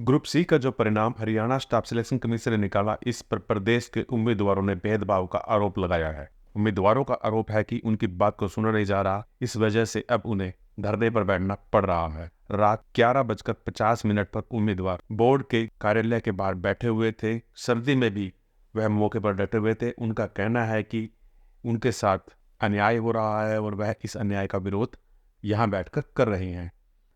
Group C का जो परिणाम हरियाणा स्टाफ सिलेक्शन कमीशन ने निकाला, इस पर प्रदेश के उम्मीदवारों ने भेदभाव का आरोप लगाया है। उम्मीदवारों का आरोप है कि उनकी बात को सुना नहीं जा रहा, इस वजह से अब उन्हें धरने पर बैठना पड़ रहा है। रात 11:50 पर उम्मीदवार बोर्ड के कार्यालय के बाहर बैठे हुए थे। सर्दी में भी वह मौके पर डटे हुए थे। उनका कहना है कि उनके साथ अन्याय हो रहा है और वह इस अन्याय का विरोध यहाँ बैठकर कर रहे हैं।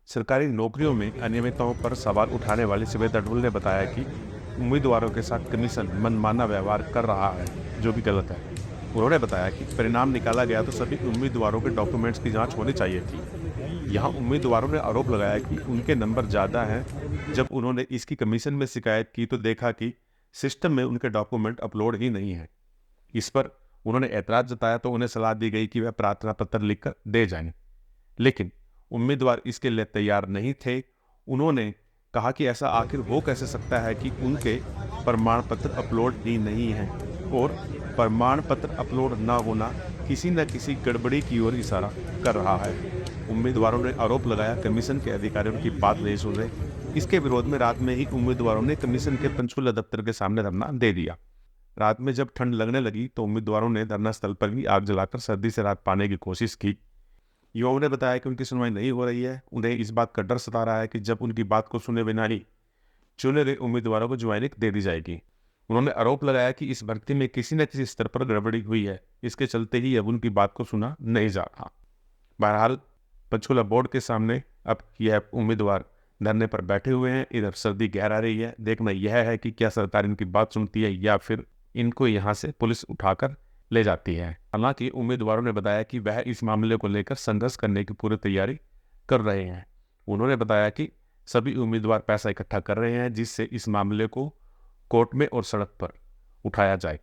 सरकारी नौकरियों में अनियमितताओं पर सवाल उठाने वाली सुवेदा ढुल ने बताया कि उम्मीदवारों के साथ कमीशन मनमाना व्यवहार कर रहा है, जो कि गलत है। उन्होंने बताया कि परिणाम निकाला गया तो सभी उम्मीदवारों के डॉक्यूमेंट्स की जांच होनी चाहिए थी। यहाँ उम्मीदवारों ने आरोप लगाया कि उनके नंबर ज़्यादा हैं। जब उन्होंने इसकी कमीशन में शिकायत की तो देखा कि सिस्टम में उनके डॉक्यूमेंट अपलोड ही नहीं है। इस पर उन्होंने ऐतराज़ जताया तो उन्हें सलाह दी गई कि वह प्रार्थना पत्र लिखकर दे जाएं, लेकिन उम्मीदवार इसके लिए तैयार नहीं थे। उन्होंने कहा कि ऐसा आखिर हो कैसे सकता है कि उनके प्रमाण पत्र अपलोड ही नहीं हैं और प्रमाण पत्र अपलोड न होना किसी न किसी गड़बड़ी की ओर इशारा कर रहा है। उम्मीदवारों ने आरोप लगाया कमीशन के अधिकारियों की बात नहीं सुन रहे। इसके विरोध में रात में ही उम्मीदवारों ने कमीशन के पंचकूला दफ्तर के सामने धरना दे दिया। रात में जब ठंड लगने लगी तो उम्मीदवारों ने धरना स्थल पर ही आग जलाकर सर्दी से राहत पाने की कोशिश की। युवाओं ने बताया कि उनकी सुनवाई नहीं हो रही है। उन्हें इस बात का डर सता रहा है कि जब उनकी बात को सुने बिना ही चुने गए उम्मीदवारों को ज्वाइनिंग दे दी जाएगी। उन्होंने आरोप लगाया कि इस भर्ती में किसी न किसी स्तर पर गड़बड़ी हुई है, इसके चलते ही अब उनकी बात को सुना नहीं जा रहा। बहरहाल पंचकुला बोर्ड के सामने अब यह उम्मीदवार धरने पर बैठे हुए हैं। इधर सर्दी गहरा रही है। देखना यह है कि क्या सरकार इनकी बात सुनती है या फिर इनको यहाँ से पुलिस उठाकर ले जाती है। हालांकि उम्मीदवारों ने बताया कि वह इस मामले को लेकर संघर्ष करने की पूरी तैयारी कर रहे हैं। उन्होंने बताया कि सभी उम्मीदवार पैसा इकट्ठा कर रहे हैं जिससे इस मामले को कोर्ट में और सड़क पर उठाया जाए।